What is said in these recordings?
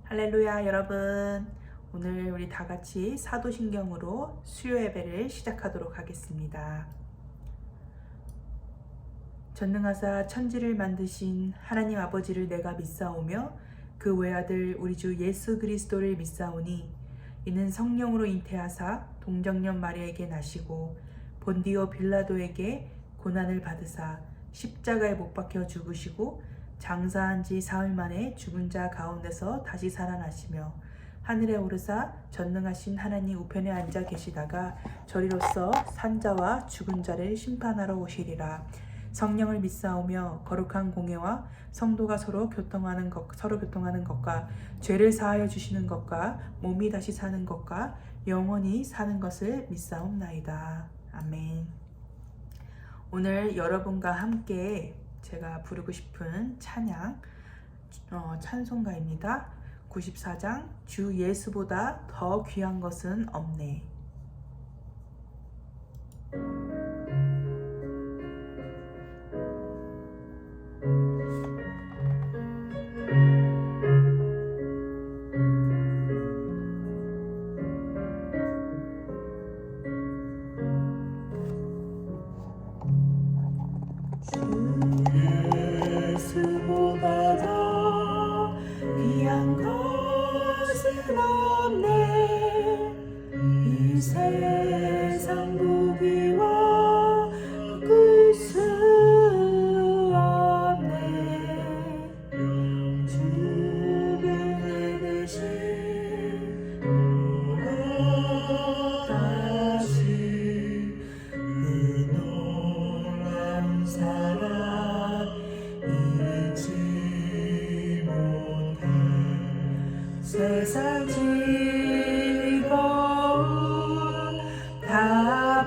할렐루야 여러분, 오늘 우리 다 같이 사도신경으로 수요 예배를 시작하도록 하겠습니다. 전능하사 천지를 만드신 하나님 아버지를 내가 믿사오며 그 외아들 우리 주 예수 그리스도를 믿사오니 이는 성령으로 잉태하사 동정녀 마리아에게 나시고 본디오 빌라도에게 고난을 받으사 십자가에 못 박혀 죽으시고 장사한 지 사흘 만에 죽은 자 가운데서 다시 살아나시며 하늘에 오르사 전능하신 하나님 우편에 앉아 계시다가 저리로서 산자와 죽은 자를 심판하러 오시리라. 성령을 믿사오며 거룩한 공예와 성도가 서로 교통하는 것과 죄를 사하여 주시는 것과 몸이 다시 사는 것과 영원히 사는 것을 믿사옵나이다. 아멘. 오늘 여러분과 함께 제가 부르고 싶은 찬양, 찬송가입니다. 94장 주 예수보다 더 귀한 것은 없네. 예수보다 더 귀한 것은 없네. 이 세상 부귀와 바꿀 수 없네. 주변에 대신 다시 그 놀라운 사랑 잊지 못해. 세상 즐거움 다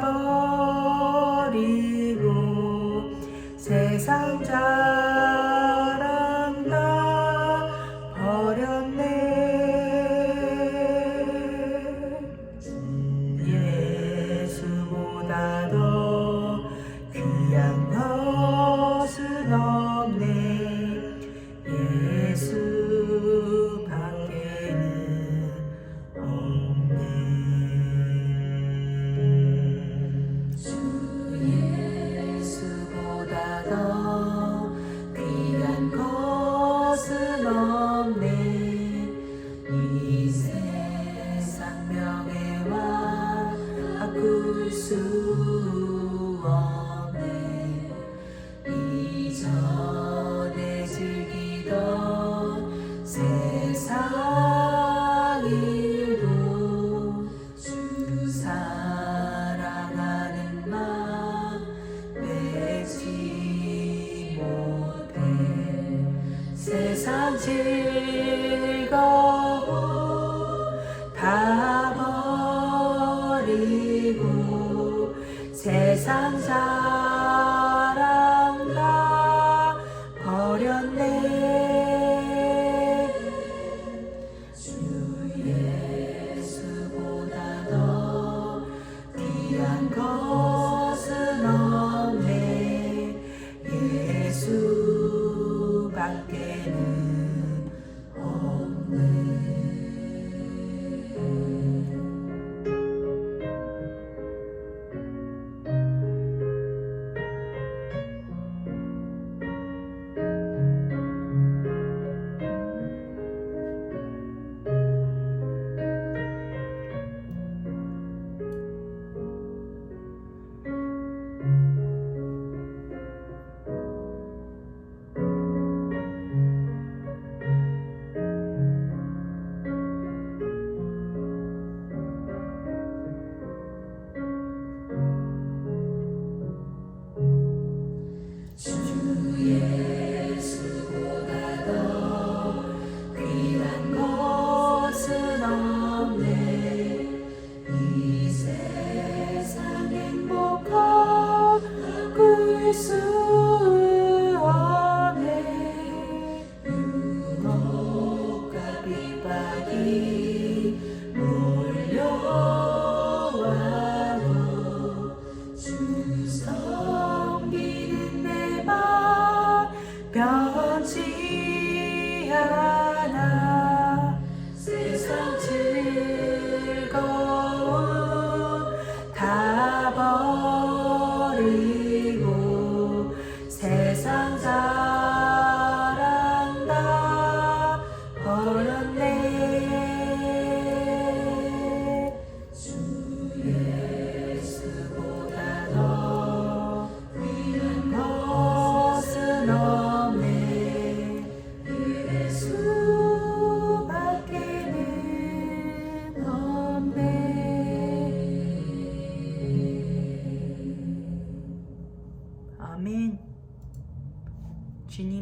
버리고 세상 자랑 다 버렸네. 예수보다 더 귀한 것은 없네. 예수 밖에는 없네. 주 예수보다 더 귀한 것은 없네. 이 세상 명예와 바꿀 수 없네. 이전에 즐기던 세상 일도 주 사랑하는 마음 빼지 못해. 세상 즐거움 다 버리고 세상 자랑 다 버렸네. 주 예수보다 더 귀한 것은 없네. 예수 밖에는 없네.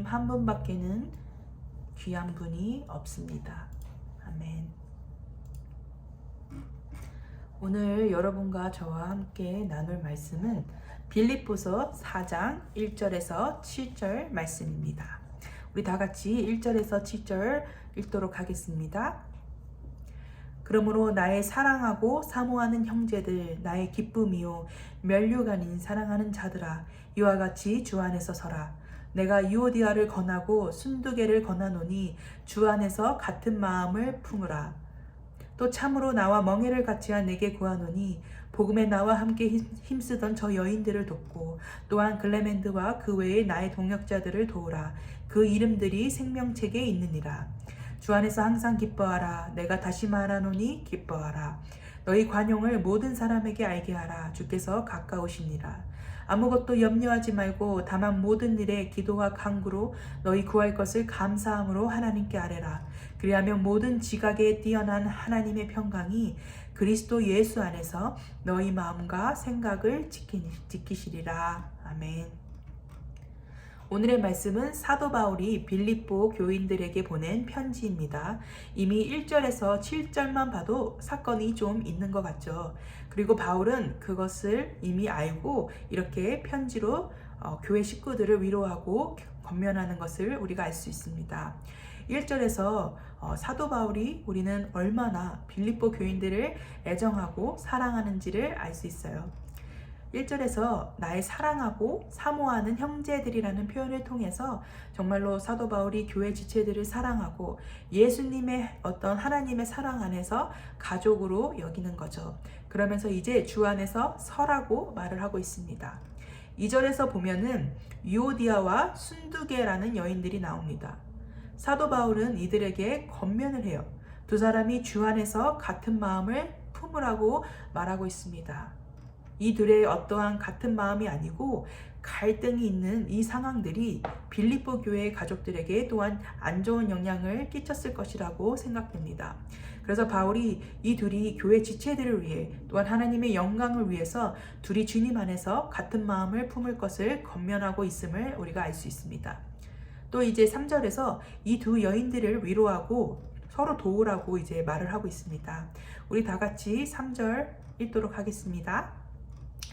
한 분밖에는 귀한 분이 없습니다. 아멘. 오늘 여러분과 저와 함께 나눌 말씀은 빌립보서 4장 1절에서 7절 말씀입니다. 우리 다 같이 1절에서 7절 읽도록 하겠습니다. 그러므로 나의 사랑하고 사모하는 형제들, 나의 기쁨이요 면류가 아닌 사랑하는 자들아, 이와 같이 주 안에서 서라. 내가 유오디아를 권하고 순두개를 권하노니 주 안에서 같은 마음을 품으라. 또 참으로 나와 멍에를 같이 한 내게 구하노니 복음에 나와 함께 힘쓰던 저 여인들을 돕고 또한 글레멘드와 그 외의 나의 동역자들을 도우라. 그 이름들이 생명책에 있느니라. 주 안에서 항상 기뻐하라. 내가 다시 말하노니 기뻐하라. 너희 관용을 모든 사람에게 알게 하라. 주께서 가까우시니라. 아무것도 염려하지 말고 다만 모든 일에 기도와 간구로 너희 구할 것을 감사함으로 하나님께 아뢰라. 그리하면 모든 지각에 뛰어난 하나님의 평강이 그리스도 예수 안에서 너희 마음과 생각을 지키시리라. 아멘. 오늘의 말씀은 사도 바울이 빌립보 교인들에게 보낸 편지입니다. 이미 1절에서 7절만 봐도 사건이 좀 있는 것 같죠. 그리고 바울은 그것을 이미 알고 이렇게 편지로 교회 식구들을 위로하고 권면하는 것을 우리가 알 수 있습니다. 1절에서 사도 바울이 우리는 얼마나 빌립보 교인들을 애정하고 사랑하는지를 알 수 있어요. 1절에서 나의 사랑하고 사모하는 형제들이라는 표현을 통해서 정말로 사도 바울이 교회 지체들을 사랑하고 예수님의 어떤 하나님의 사랑 안에서 가족으로 여기는 거죠. 그러면서 이제 주 안에서 서라고 말을 하고 있습니다. 2절에서 보면은 유오디아와 순두개라는 여인들이 나옵니다. 사도 바울은 이들에게 권면을 해요. 두 사람이 주 안에서 같은 마음을 품으라고 말하고 있습니다. 이 둘의 어떠한 같은 마음이 아니고 갈등이 있는 이 상황들이 빌립보 교회 가족들에게 또한 안 좋은 영향을 끼쳤을 것이라고 생각됩니다. 그래서 바울이 이 둘이 교회 지체들을 위해 또한 하나님의 영광을 위해서 둘이 주님 안에서 같은 마음을 품을 것을 권면하고 있음을 우리가 알 수 있습니다. 또 이제 3절에서 이 두 여인들을 위로하고 서로 도우라고 이제 말을 하고 있습니다. 우리 다 같이 3절 읽도록 하겠습니다.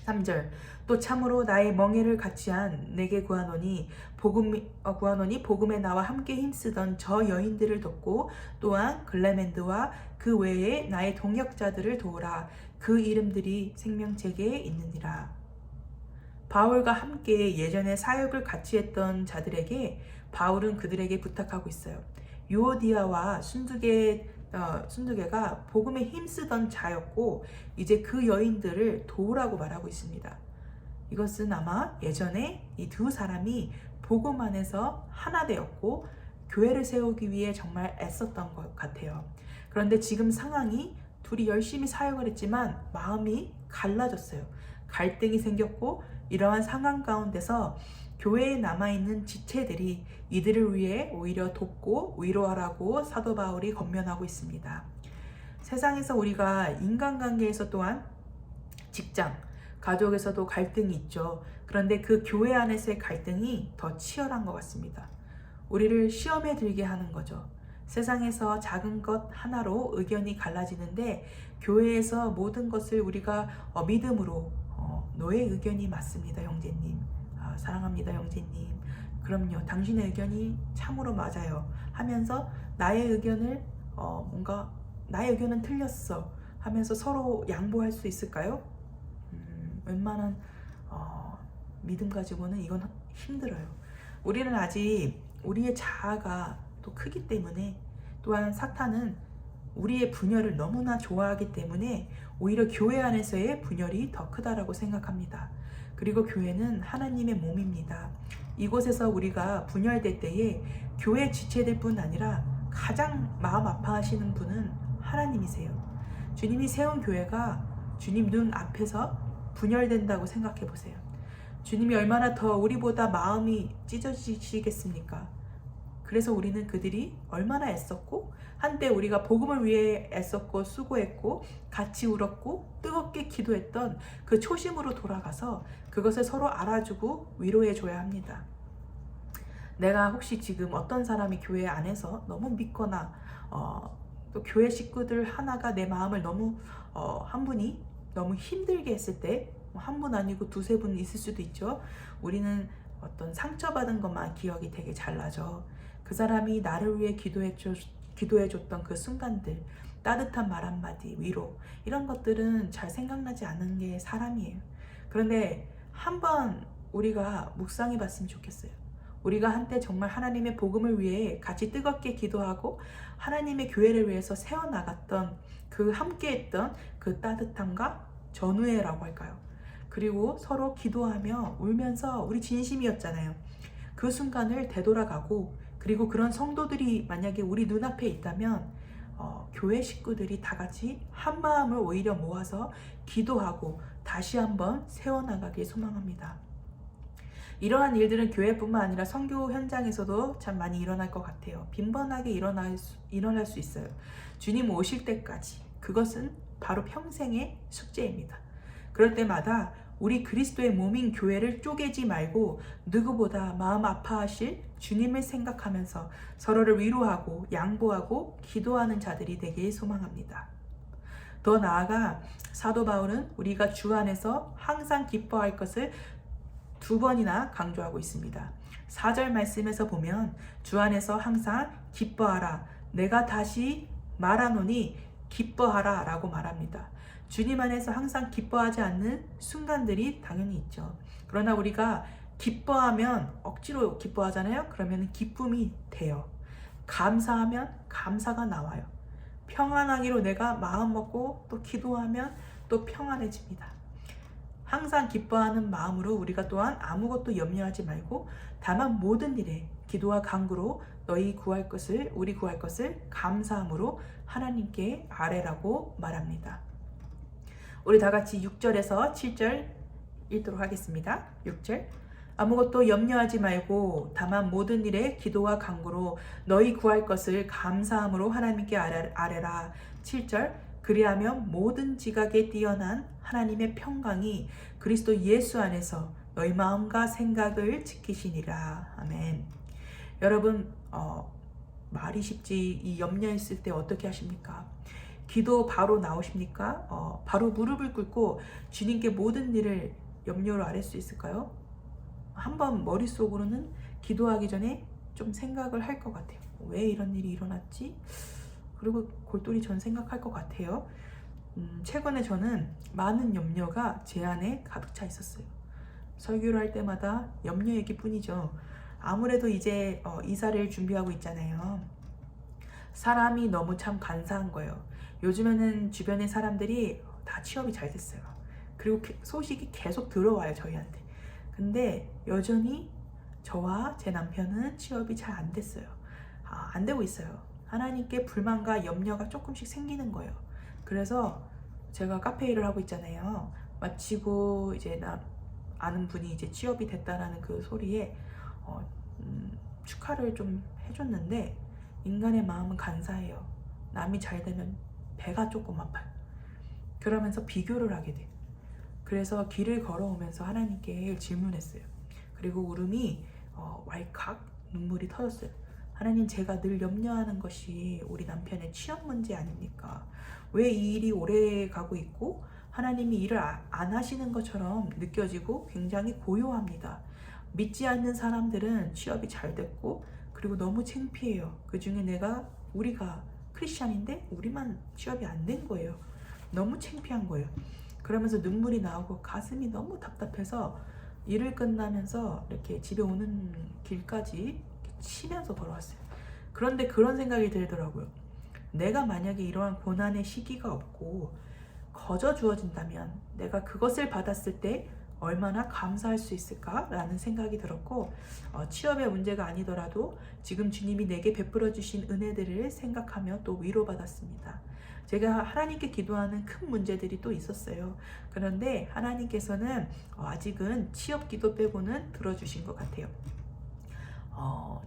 3절 또 참으로 나의 멍에를 같이 한 내게 구하노니 복음에 나와 함께 힘쓰던 저 여인들을 돕고 또한 글레멘드와 그 외에 나의 동역자들을 도우라. 그 이름들이 생명책에 있느니라. 바울과 함께 예전에 사역을 같이 했던 자들에게 바울은 그들에게 부탁하고 있어요. 유오디아와 순두개가 복음에 힘쓰던 자였고 이제 그 여인들을 도우라고 말하고 있습니다. 이것은 아마 예전에 이 두 사람이 복음 안에서 하나 되었고 교회를 세우기 위해 정말 애썼던 것 같아요. 그런데 지금 상황이 둘이 열심히 사역을 했지만 마음이 갈라졌어요. 갈등이 생겼고 이러한 상황 가운데서 교회에 남아있는 지체들이 이들을 위해 오히려 돕고 위로하라고 사도 바울이 권면하고 있습니다. 세상에서 우리가 인간관계에서 또한 직장, 가족에서도 갈등이 있죠. 그런데 그 교회 안에서의 갈등이 더 치열한 것 같습니다. 우리를 시험에 들게 하는 거죠. 세상에서 작은 것 하나로 의견이 갈라지는데 교회에서 모든 것을 우리가 믿음으로 너의 의견이 맞습니다, 형제님. 사랑합니다, 형제님. 그럼요, 당신의 의견이 참으로 맞아요 하면서 나의 의견을 나의 의견은 틀렸어 하면서 서로 양보할 수 있을까요? 웬만한 믿음 가지고는 이건 힘들어요. 우리는 아직 우리의 자아가 또 크기 때문에 또한 사탄은 우리의 분열을 너무나 좋아하기 때문에 오히려 교회 안에서의 분열이 더 크다라고 생각합니다. 그리고 교회는 하나님의 몸입니다. 이곳에서 우리가 분열될 때에 교회 지체들 뿐 아니라 가장 마음 아파하시는 분은 하나님이세요. 주님이 세운 교회가 주님 눈 앞에서 분열된다고 생각해 보세요. 주님이 얼마나 더 우리보다 마음이 찢어지시겠습니까? 그래서 우리는 그들이 얼마나 애썼고 한때 우리가 복음을 위해 애썼고 수고했고 같이 울었고 뜨겁게 기도했던 그 초심으로 돌아가서 그것을 서로 알아주고 위로해 줘야 합니다. 내가 혹시 지금 어떤 사람이 교회 안에서 너무 믿거나 또 교회 식구들 하나가 내 마음을 너무 한 분이 너무 힘들게 했을 때 한 분 아니고 두세 분 있을 수도 있죠. 우리는 어떤 상처받은 것만 기억이 되게 잘 나죠. 그 사람이 나를 위해 기도해줬던 그 순간들, 따뜻한 말 한마디, 위로, 이런 것들은 잘 생각나지 않는 게 사람이에요. 그런데 한번 우리가 묵상해 봤으면 좋겠어요. 우리가 한때 정말 하나님의 복음을 위해 같이 뜨겁게 기도하고 하나님의 교회를 위해서 세워나갔던 그 함께했던 그 따뜻함과 전우회라고 할까요? 그리고 서로 기도하며 울면서 우리 진심이었잖아요. 그 순간을 되돌아가고, 그리고 그런 성도들이 만약에 우리 눈앞에 있다면 교회 식구들이 다 같이 한 마음을 오히려 모아서 기도하고 다시 한번 세워나가길 소망합니다. 이러한 일들은 교회뿐만 아니라 선교 현장에서도 참 많이 일어날 것 같아요. 빈번하게 일어날 수 있어요. 주님 오실 때까지. 그것은 바로 평생의 숙제입니다. 그럴 때마다 우리 그리스도의 몸인 교회를 쪼개지 말고 누구보다 마음 아파하실 주님을 생각하면서 서로를 위로하고 양보하고 기도하는 자들이 되길 소망합니다. 더 나아가 사도 바울은 우리가 주 안에서 항상 기뻐할 것을 2번이나 강조하고 있습니다. 4절 말씀에서 보면 주 안에서 항상 기뻐하라. 내가 다시 말하노니 기뻐하라 라고 말합니다. 주님 안에서 항상 기뻐하지 않는 순간들이 당연히 있죠. 그러나 우리가 기뻐하면 억지로 기뻐하잖아요. 그러면 기쁨이 돼요. 감사하면 감사가 나와요. 평안하기로 내가 마음 먹고 또 기도하면 또 평안해집니다. 항상 기뻐하는 마음으로 우리가 또한 아무것도 염려하지 말고 다만 모든 일에 기도와 간구로 우리 구할 것을 감사함으로 하나님께 아뢰라고 말합니다. 우리 다 같이 6절에서 7절 읽도록 하겠습니다. 6절. 아무것도 염려하지 말고 다만 모든 일에 기도와 간구로 너희 구할 것을 감사함으로 하나님께 아뢰라. 7절. 그리하면 모든 지각에 뛰어난 하나님의 평강이 그리스도 예수 안에서 너희 마음과 생각을 지키시니라. 아멘. 여러분 말이 쉽지 이 염려했을 때 어떻게 하십니까? 기도 바로 나오십니까? 바로 무릎을 꿇고 주님께 모든 일을 염려로 아뢰 수 있을까요? 한번 머릿속으로는 기도하기 전에 좀 생각을 할 것 같아요. 왜 이런 일이 일어났지? 그리고 골똘히 전 생각할 것 같아요. 최근에 저는 많은 염려가 제 안에 가득 차 있었어요. 설교를 할 때마다 염려 얘기뿐이죠. 아무래도 이제 이사를 준비하고 있잖아요. 사람이 너무 참 간사한 거예요. 요즘에는 주변의 사람들이 다 취업이 잘 됐어요. 그리고 소식이 계속 들어와요, 저희한테. 근데 여전히 저와 제 남편은 취업이 잘 안 됐어요. 안 되고 있어요. 하나님께 불만과 염려가 조금씩 생기는 거예요. 그래서 제가 카페 일을 하고 있잖아요. 마치고 이제 아는 분이 이제 취업이 됐다라는 그 소리에 축하를 좀 해줬는데, 인간의 마음은 간사해요. 남이 잘 되면 배가 조금 아파요. 그러면서 비교를 하게 돼요. 그래서 길을 걸어오면서 하나님께 질문했어요. 그리고 울음이 왈칵 눈물이 터졌어요. 하나님, 제가 늘 염려하는 것이 우리 남편의 취업 문제 아닙니까? 왜 이 일이 오래 가고 있고 하나님이 일을 안 하시는 것처럼 느껴지고 굉장히 고요합니다. 믿지 않는 사람들은 취업이 잘 됐고, 그리고 너무 창피해요. 그 중에 우리가 크리스찬인데 우리만 취업이 안 된 거예요. 너무 창피한 거예요. 그러면서 눈물이 나오고 가슴이 너무 답답해서 일을 끝나면서 이렇게 집에 오는 길까지 이렇게 치면서 걸어왔어요. 그런데 그런 생각이 들더라고요. 내가 만약에 이러한 고난의 시기가 없고 거저 주어진다면 내가 그것을 받았을 때 얼마나 감사할 수 있을까라는 생각이 들었고, 취업의 문제가 아니더라도 지금 주님이 내게 베풀어 주신 은혜들을 생각하며 또 위로받았습니다. 제가 하나님께 기도하는 큰 문제들이 또 있었어요. 그런데 하나님께서는 아직은 취업 기도 빼고는 들어주신 것 같아요.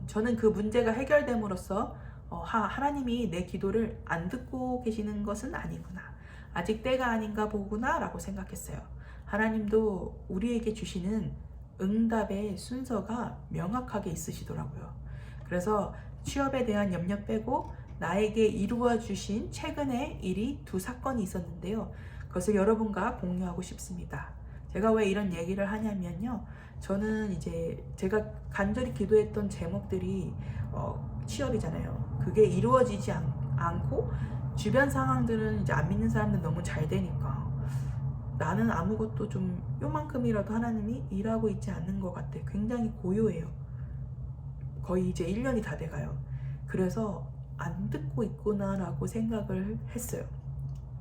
저는 그 문제가 해결됨으로써 하나님이 내 기도를 안 듣고 계시는 것은 아니구나, 아직 때가 아닌가 보구나 라고 생각했어요. 하나님도 우리에게 주시는 응답의 순서가 명확하게 있으시더라고요. 그래서 취업에 대한 염려 빼고 나에게 이루어 주신 최근의 일이 두 사건이 있었는데요. 그것을 여러분과 공유하고 싶습니다. 제가 왜 이런 얘기를 하냐면요. 저는 이제 제가 간절히 기도했던 제목들이 취업이잖아요. 그게 이루어지지 않고 주변 상황들은 이제 안 믿는 사람들 너무 잘 되니까 나는 아무것도 좀 요만큼이라도 하나님이 일하고 있지 않는 것 같아. 굉장히 고요해요. 거의 이제 1년이 다 돼가요. 그래서 안 듣고 있구나라고 생각을 했어요.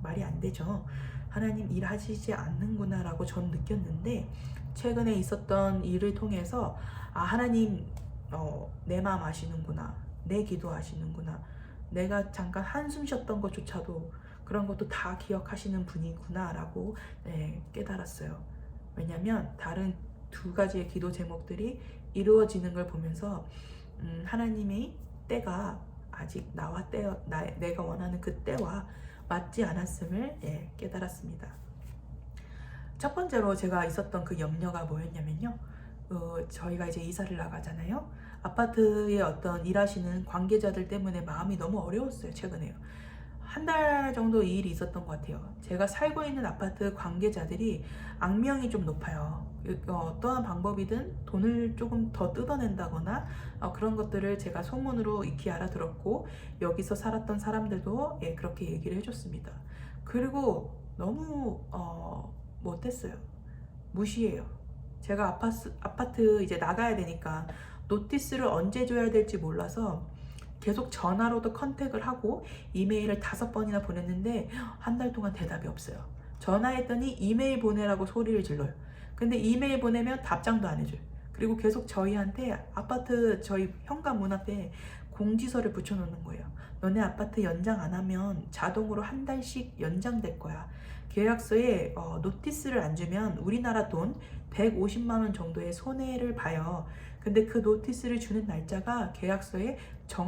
말이 안 되죠. 하나님 일하시지 않는구나라고 전 느꼈는데 최근에 있었던 일을 통해서 하나님 내 마음 아시는구나. 내 기도 아시는구나. 내가 잠깐 한숨 쉬었던 것조차도 그런 것도 다 기억하시는 분이구나 라고 깨달았어요. 왜냐면 다른 두 가지의 기도 제목들이 이루어지는 걸 보면서 하나님의 때가 아직 내가 원하는 그 때와 맞지 않았음을 깨달았습니다. 첫 번째로 제가 있었던 그 염려가 뭐였냐면요. 저희가 이제 이사를 나가잖아요. 아파트에 어떤 일하시는 관계자들 때문에 마음이 너무 어려웠어요. 최근에요. 한 달 정도 이 일이 있었던 것 같아요. 제가 살고 있는 아파트 관계자들이 악명이 좀 높아요. 어떠한 방법이든 돈을 조금 더 뜯어낸다거나 그런 것들을 제가 소문으로 익히 알아들었고 여기서 살았던 사람들도 그렇게 얘기를 해줬습니다. 그리고 너무 못했어요. 무시해요. 제가 아파트 이제 나가야 되니까 노티스를 언제 줘야 될지 몰라서 계속 전화로도 컨택을 하고 이메일을 5번이나 보냈는데 한 달 동안 대답이 없어요. 전화했더니 이메일 보내라고 소리를 질러요. 근데 이메일 보내면 답장도 안 해줘요. 그리고 계속 저희한테 아파트 저희 현관 문 앞에 공지서를 붙여놓는 거예요. 너네 아파트 연장 안 하면 자동으로 한 달씩 연장될 거야. 계약서에 노티스를 안 주면 우리나라 돈 150만 원 정도의 손해를 봐요. 근데 그 노티스를 주는 날짜가 계약서에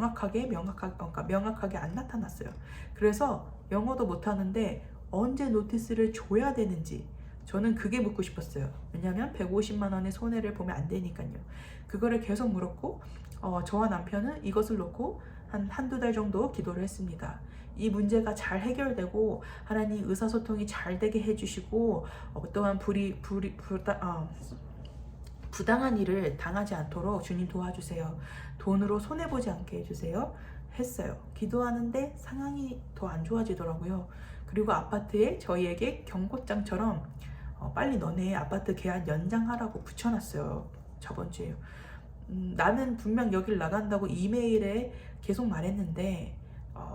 명확하게 안 나타났어요. 그래서 영어도 못하는데 언제 노티스를 줘야 되는지 저는 그게 묻고 싶었어요. 왜냐하면 150만 원의 손해를 보면 안 되니까요. 그거를 계속 물었고 저와 남편은 이것을 놓고 한두 달 정도 기도를 했습니다. 이 문제가 잘 해결되고 하나님 의사소통이 잘 되게 해주시고 어떠한 부당한 일을 당하지 않도록 주님 도와주세요. 돈으로 손해보지 않게 해주세요. 했어요. 기도하는데 상황이 더 안 좋아지더라고요. 그리고 아파트에 저희에게 경고장처럼 빨리 너네 아파트 계약 연장하라고 붙여놨어요. 저번 주에. 나는 분명 여길 나간다고 이메일에 계속 말했는데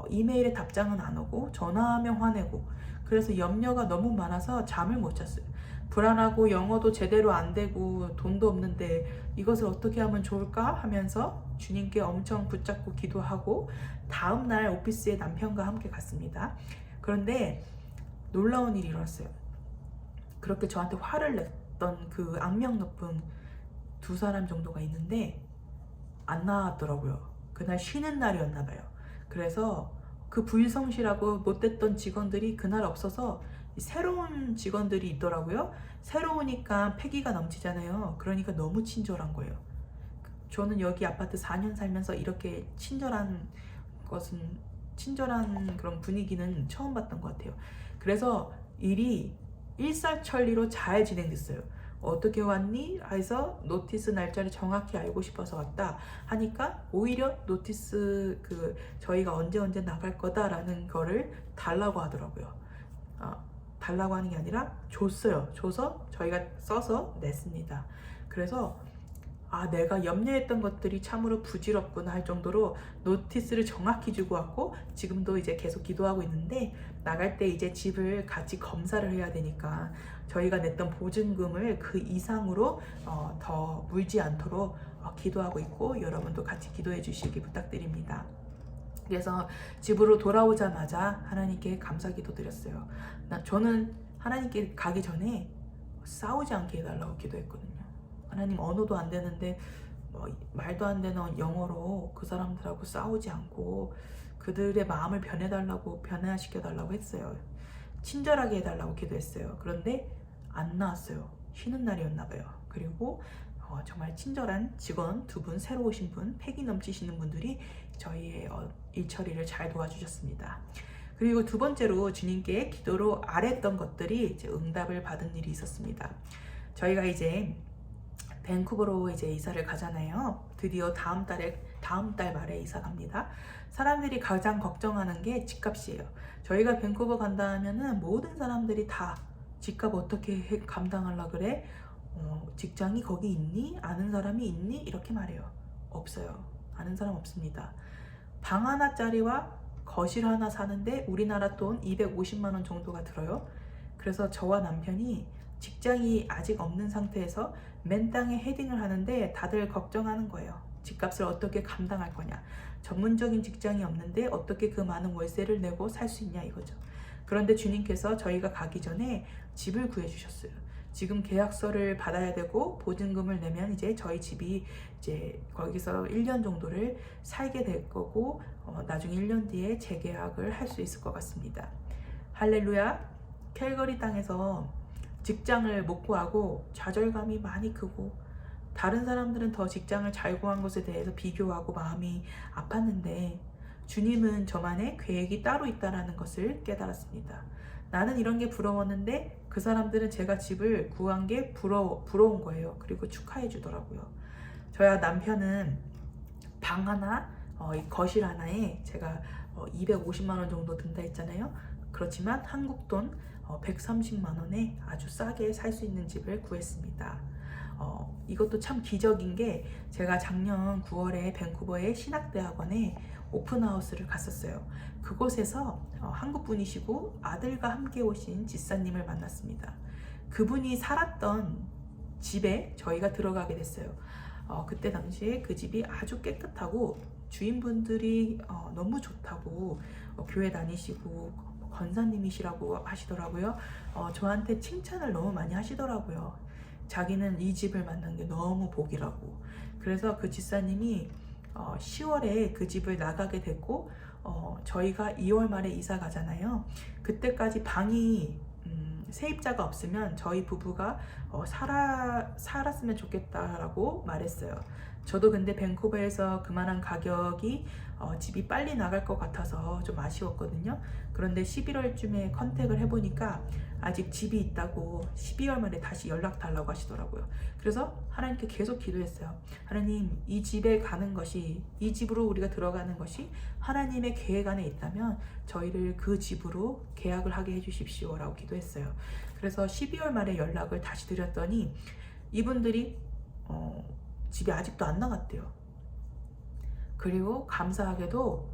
이메일에 답장은 안 오고 전화하면 화내고 그래서 염려가 너무 많아서 잠을 못 잤어요. 불안하고 영어도 제대로 안 되고 돈도 없는데 이것을 어떻게 하면 좋을까 하면서 주님께 엄청 붙잡고 기도하고 다음날 오피스에 남편과 함께 갔습니다. 그런데 놀라운 일이 일어났어요. 그렇게 저한테 화를 냈던 그 악명 높은 두 사람 정도가 있는데 안 나왔더라고요. 그날 쉬는 날이었나 봐요. 그래서 그 불성실하고 못됐던 직원들이 그날 없어서 새로운 직원들이 있더라고요. 새로우니까 패기가 넘치잖아요. 그러니까 너무 친절한 거예요. 저는 여기 아파트 4년 살면서 이렇게 친절한 그런 분위기는 처음 봤던 것 같아요. 그래서 일이 일사천리로 잘 진행됐어요. 어떻게 왔니? 해서 노티스 날짜를 정확히 알고 싶어서 왔다 하니까 오히려 노티스 저희가 언제 나갈 거다라는 거를 달라고 하더라고요. 달라고 하는 게 아니라 줬어요. 줘서 저희가 써서 냈습니다. 그래서 내가 염려했던 것들이 참으로 부질없구나 할 정도로 노티스를 정확히 주고 왔고 지금도 이제 계속 기도하고 있는데 나갈 때 이제 집을 같이 검사를 해야 되니까 저희가 냈던 보증금을 그 이상으로 더 물지 않도록 기도하고 있고 여러분도 같이 기도해 주시기 부탁드립니다. 그래서 집으로 돌아오자마자 하나님께 감사기도 드렸어요. 저는 하나님께 가기 전에 싸우지 않게 해달라고 기도했거든요. 하나님 언어도 안 되는데 말도 안 되는 영어로 그 사람들하고 싸우지 않고 그들의 마음을 변화시켜달라고 했어요. 친절하게 해달라고 기도했어요. 그런데 안 나왔어요. 쉬는 날이었나 봐요. 그리고 정말 친절한 직원 2분, 새로 오신 분, 패기 넘치시는 분들이 저희의 일 처리를 잘 도와주셨습니다. 그리고 두 번째로 주님께 기도로 아뢰던 것들이 이제 응답을 받은 일이 있었습니다. 저희가 이제 밴쿠버로 이제 이사를 가잖아요. 드디어 다음 달 말에 이사 갑니다. 사람들이 가장 걱정하는 게 집값이에요. 저희가 밴쿠버 간다 하면은 모든 사람들이 다 집값 어떻게 감당하려 그래? 직장이 거기 있니? 아는 사람이 있니? 이렇게 말해요. 없어요. 아는 사람 없습니다. 방 하나짜리와 거실 하나 사는데 우리나라 돈 250만 원 정도가 들어요. 그래서 저와 남편이 직장이 아직 없는 상태에서 맨 땅에 헤딩을 하는데 다들 걱정하는 거예요. 집값을 어떻게 감당할 거냐. 전문적인 직장이 없는데 어떻게 그 많은 월세를 내고 살 수 있냐 이거죠. 그런데 주님께서 저희가 가기 전에 집을 구해주셨어요. 지금 계약서를 받아야 되고 보증금을 내면 이제 저희 집이 이제 거기서 1년 정도를 살게 될 거고 나중에 1년 뒤에 재계약을 할 수 있을 것 같습니다. 할렐루야. 캘거리 땅에서 직장을 못 구하고 좌절감이 많이 크고 다른 사람들은 더 직장을 잘 구한 것에 대해서 비교하고 마음이 아팠는데 주님은 저만의 계획이 따로 있다는 것을 깨달았습니다. 나는 이런 게 부러웠는데 그 사람들은 제가 집을 구한 게 부러운 거예요. 그리고 축하해 주더라고요. 저야 남편은 방 하나, 거실 하나에 제가 250만 원 정도 든다 했잖아요. 그렇지만 한국 돈 130만 원에 아주 싸게 살 수 있는 집을 구했습니다. 이것도 참 기적인 게 제가 작년 9월에 밴쿠버의 신학대학원에 오픈하우스를 갔었어요. 그곳에서 한국 분이시고 아들과 함께 오신 집사님을 만났습니다. 그분이 살았던 집에 저희가 들어가게 됐어요. 그때 당시에 그 집이 아주 깨끗하고 주인분들이 너무 좋다고 교회 다니시고 권사님이시라고 하시더라고요. 저한테 칭찬을 너무 많이 하시더라고요. 자기는 이 집을 만난 게 너무 복이라고. 그래서 그 집사님이 10월에 그 집을 나가게 됐고 저희가 2월 말에 이사 가잖아요. 그때까지 방이 세입자가 없으면 저희 부부가 살았으면 좋겠다라고 말했어요. 저도 근데 밴쿠버에서 그만한 가격이 집이 빨리 나갈 것 같아서 좀 아쉬웠거든요. 그런데 11월쯤에 컨택을 해보니까 아직 집이 있다고 12월 말에 다시 연락 달라고 하시더라고요. 그래서 하나님께 계속 기도했어요. 하나님, 이 집에 가는 것이, 이 집으로 우리가 들어가는 것이 하나님의 계획 안에 있다면 저희를 그 집으로 계약을 하게 해주십시오 라고 기도했어요. 그래서 12월 말에 연락을 다시 드렸더니 이분들이 집이 아직도 안 나갔대요. 그리고 감사하게도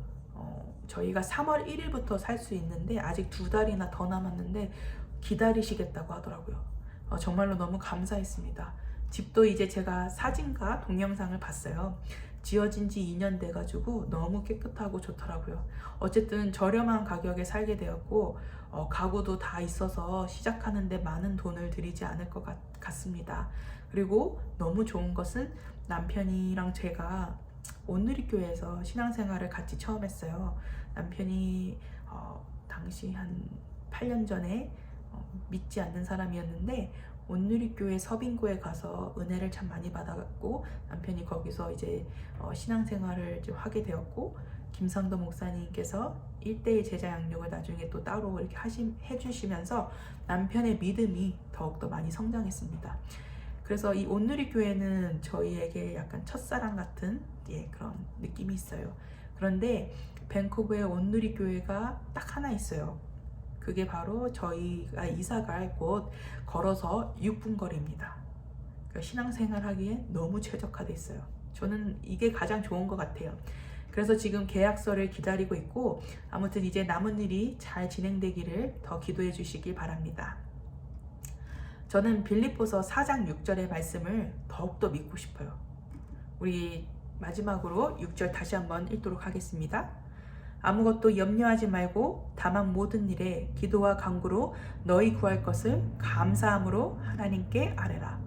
저희가 3월 1일부터 살 수 있는데 아직 2달이나 더 남았는데 기다리시겠다고 하더라고요. 정말로 너무 감사했습니다. 집도 이제 제가 사진과 동영상을 봤어요. 지어진 지 2년 돼가지고 너무 깨끗하고 좋더라고요. 어쨌든 저렴한 가격에 살게 되었고 가구도 다 있어서 시작하는데 많은 돈을 들이지 않을 것 같습니다. 그리고 너무 좋은 것은 남편이랑 제가 온누리교회에서 신앙생활을 같이 처음 했어요. 남편이 당시 한 8년 전에 믿지 않는 사람이었는데 온누리교회 서빙고에 가서 은혜를 참 많이 받았고 남편이 거기서 이제 신앙생활을 이제 하게 되었고 김상도 목사님께서 1:1 제자 양육을 나중에 또 따로 이렇게 해주시면서 남편의 믿음이 더욱더 많이 성장했습니다. 그래서 이 온누리교회는 저희에게 약간 첫사랑 같은 그런 느낌이 있어요. 그런데 밴쿠버의 온누리교회가 딱 하나 있어요. 그게 바로 저희가 이사갈 곳 걸어서 6분 거리입니다. 그러니까 신앙생활 하기에 너무 최적화돼 있어요. 저는 이게 가장 좋은 것 같아요. 그래서 지금 계약서를 기다리고 있고 아무튼 이제 남은 일이 잘 진행되기를 더 기도해 주시길 바랍니다. 저는 빌립보서 4장 6절의 말씀을 더욱더 믿고 싶어요. 우리 마지막으로 6절 다시 한번 읽도록 하겠습니다. 아무것도 염려하지 말고 다만 모든 일에 기도와 간구로 너희 구할 것을 감사함으로 하나님께 아뢰라.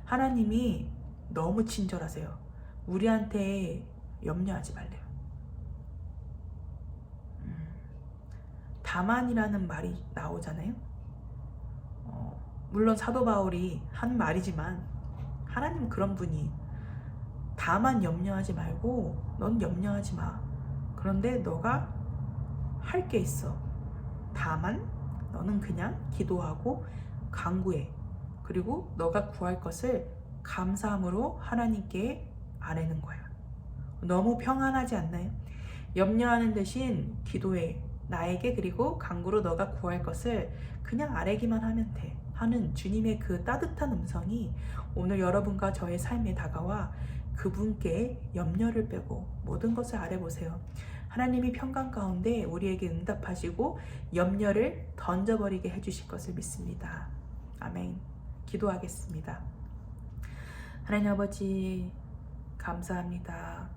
하나님이 너무 친절하세요. 우리한테 염려하지 말래요. 다만이라는 말이 나오잖아요. 물론 사도 바울이 한 말이지만 하나님은 그런 분이 다만 염려하지 말고 넌 염려하지 마. 그런데 너가 할 게 있어. 다만 너는 그냥 기도하고 간구해. 그리고 너가 구할 것을 감사함으로 하나님께 아뢰는 거야. 너무 평안하지 않나요? 염려하는 대신 기도해. 나에게 그리고 간구로 너가 구할 것을 그냥 아뢰기만 하면 돼. 하는 주님의 그 따뜻한 음성이 오늘 여러분과 저의 삶에 다가와 그분께 염려를 빼고 모든 것을 아뢰보세요. 하나님이 평강 가운데 우리에게 응답하시고 염려를 던져버리게 해주실 것을 믿습니다. 아멘. 기도하겠습니다. 하나님 아버지 감사합니다.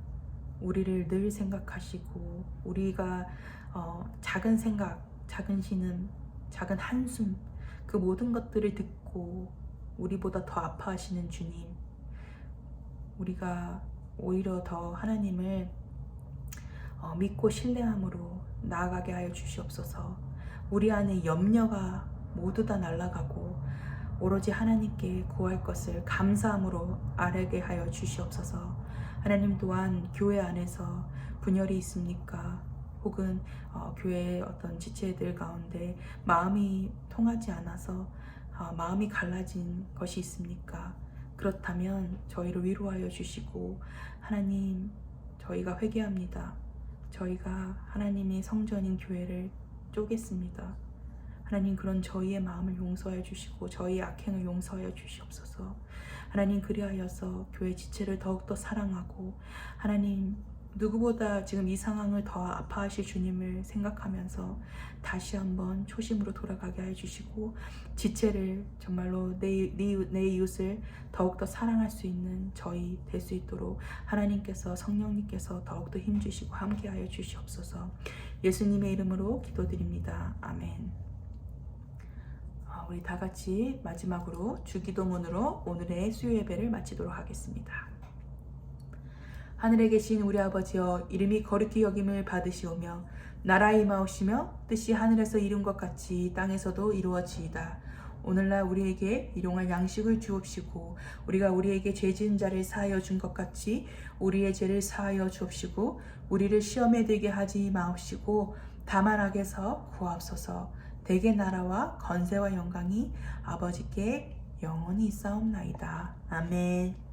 우리를 늘 생각하시고 우리가 작은 생각, 작은 신음, 작은 한숨 그 모든 것들을 듣고 우리보다 더 아파하시는 주님, 우리가 오히려 더 하나님을 믿고 신뢰함으로 나아가게 하여 주시옵소서. 우리 안에 염려가 모두 다 날아가고 오로지 하나님께 구할 것을 감사함으로 아뢰게 하여 주시옵소서. 하나님 또한 교회 안에서 분열이 있습니까? 혹은 교회의 어떤 지체들 가운데 마음이 통하지 않아서 마음이 갈라진 것이 있습니까? 그렇다면 저희를 위로하여 주시고 하나님 저희가 회개합니다. 저희가 하나님의 성전인 교회를 쪼갰습니다. 하나님 그런 저희의 마음을 용서하여 주시고 저희의 악행을 용서하여 주시옵소서. 하나님 그리하여서 교회 지체를 더욱더 사랑하고 하나님 누구보다 지금 이 상황을 더 아파하실 주님을 생각하면서 다시 한번 초심으로 돌아가게 하여 주시고 지체를 정말로 내 이웃을 더욱더 사랑할 수 있는 저희 될 수 있도록 하나님께서 성령님께서 더욱더 힘주시고 함께하여 주시옵소서. 예수님의 이름으로 기도드립니다. 아멘. 우리 다 같이 마지막으로 주기도문으로 오늘의 수요 예배를 마치도록 하겠습니다. 하늘에 계신 우리 아버지여, 이름이 거룩히 여김을 받으시오며 나라의 임하오시며 뜻이 하늘에서 이룬 것 같이 땅에서도 이루어지이다. 오늘날 우리에게 일용할 양식을 주옵시고 우리가 우리에게 죄 지은 자를 사하여 준 것 같이 우리의 죄를 사하여 주옵시고 우리를 시험에 들게 하지 마옵시고 다만 악에서 구하옵소서. 대개 나라와 건세와 영광이 아버지께 영원히 있사옵나이다. 아멘.